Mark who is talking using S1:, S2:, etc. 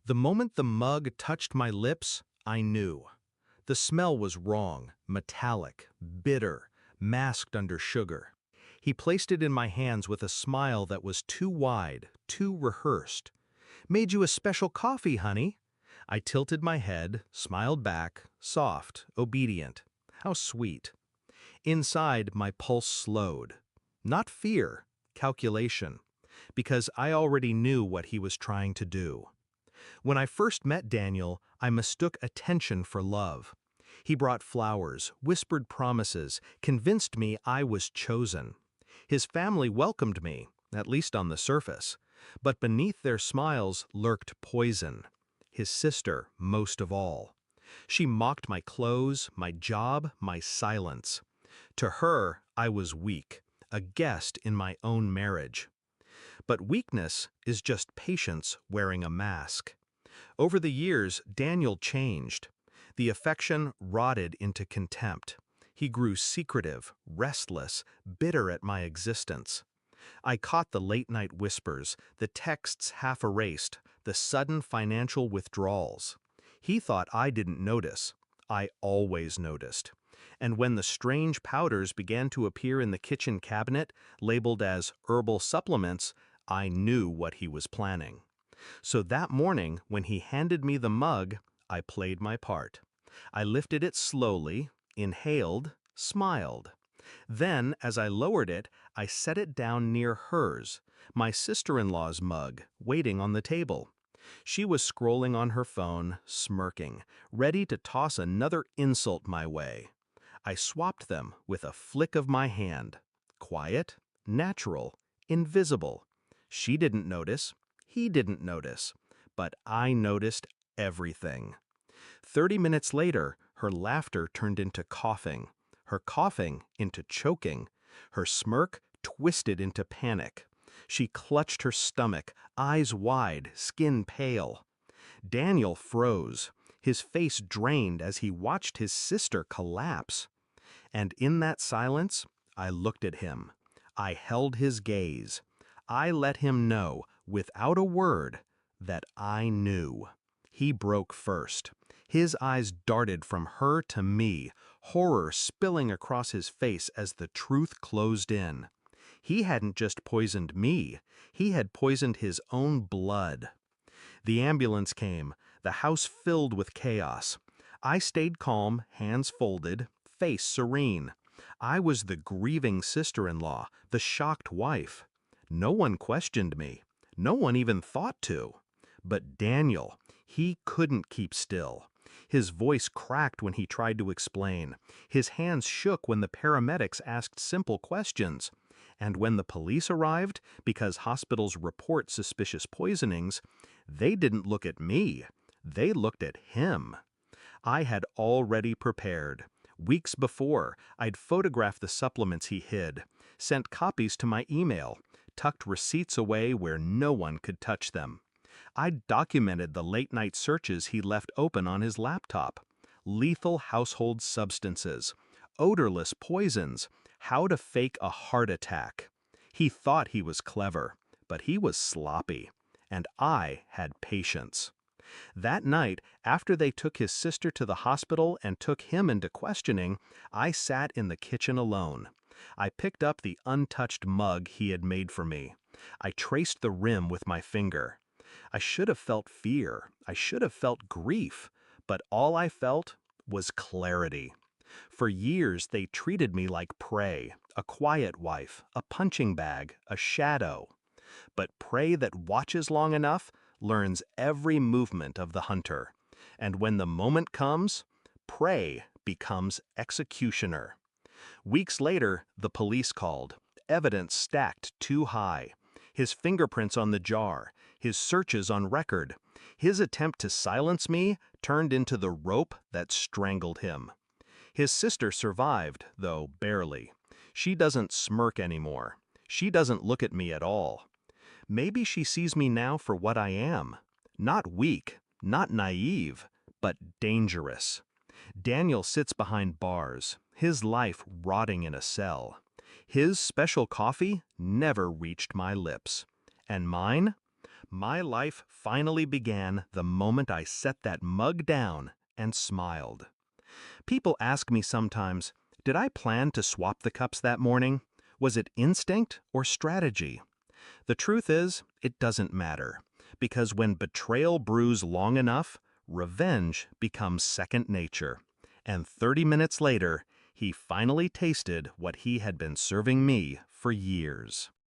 S1: The moment the mug touched my lips, I knew. The smell was wrong, metallic, bitter, masked under sugar. He placed it in my hands with a smile that was too wide, too rehearsed. "Made you a special coffee, honey." I tilted my head, smiled back, soft, obedient. How sweet. Inside, my pulse slowed. Not fear, calculation, because I already knew what he was trying to do. When I first met Daniel, I mistook attention for love. He brought flowers, whispered promises, convinced me I was chosen. His family welcomed me, at least on the surface, but beneath their smiles lurked poison. His sister, most of all. She mocked my clothes, my job, my silence. To her, I was weak, a guest in my own marriage. But weakness is just patience wearing a mask. Over the years, Daniel changed. The affection rotted into contempt. He grew secretive, restless, bitter at my existence. I caught the late-night whispers, the texts half erased, the sudden financial withdrawals. He thought I didn't notice. I always noticed. And when the strange powders began to appear in the kitchen cabinet, labeled as herbal supplements, I knew what he was planning. So that morning, when he handed me the mug, I played my part. I lifted it slowly, inhaled, smiled. Then, as I lowered it, I set it down near hers, my sister-in-law's mug, waiting on the table. She was scrolling on her phone, smirking, ready to toss another insult my way. I swapped them with a flick of my hand. Quiet, natural, invisible. She didn't notice. He didn't notice. But I noticed everything. 30 minutes later, her laughter turned into coughing. Her coughing into choking. Her smirk twisted into panic. She clutched her stomach, eyes wide, skin pale. Daniel froze, his face drained as he watched his sister collapse. And in that silence, I looked at him. I held his gaze. I let him know, without a word, that I knew. He broke first. His eyes darted from her to me, horror spilling across his face as the truth closed in. He hadn't just poisoned me, he had poisoned his own blood. The ambulance came, the house filled with chaos. I stayed calm, hands folded, face serene. I was the grieving sister-in-law, the shocked wife. No one questioned me. No one even thought to. But Daniel, he couldn't keep still. His voice cracked when he tried to explain. His hands shook when the paramedics asked simple questions. And when the police arrived, because hospitals report suspicious poisonings, they didn't look at me. They looked at him. I had already prepared. Weeks before, I'd photographed the supplements he hid, sent copies to my email, tucked receipts away where no one could touch them. I'd documented the late-night searches he left open on his laptop. Lethal household substances, odorless poisons, how to fake a heart attack. He thought he was clever, but he was sloppy, and I had patience. That night, after they took his sister to the hospital and took him into questioning, I sat in the kitchen alone. I picked up the untouched mug he had made for me. I traced the rim with my finger. I should have felt fear. I should have felt grief. But all I felt was clarity. For years, they treated me like prey, a quiet wife, a punching bag, a shadow. But prey that watches long enough learns every movement of the hunter. And when the moment comes, prey becomes executioner. Weeks later, the police called, evidence stacked too high. His fingerprints on the jar, his searches on record. His attempt to silence me turned into the rope that strangled him. His sister survived, though barely. She doesn't smirk anymore. She doesn't look at me at all. Maybe she sees me now for what I am. Not weak, not naive, but dangerous. Daniel sits behind bars, his life rotting in a cell. His special coffee never reached my lips. And mine? My life finally began the moment I set that mug down and smiled. People ask me sometimes, did I plan to swap the cups that morning? Was it instinct or strategy? The truth is, it doesn't matter, because when betrayal brews long enough, revenge becomes second nature. And 30 minutes later, he finally tasted what he had been serving me for years.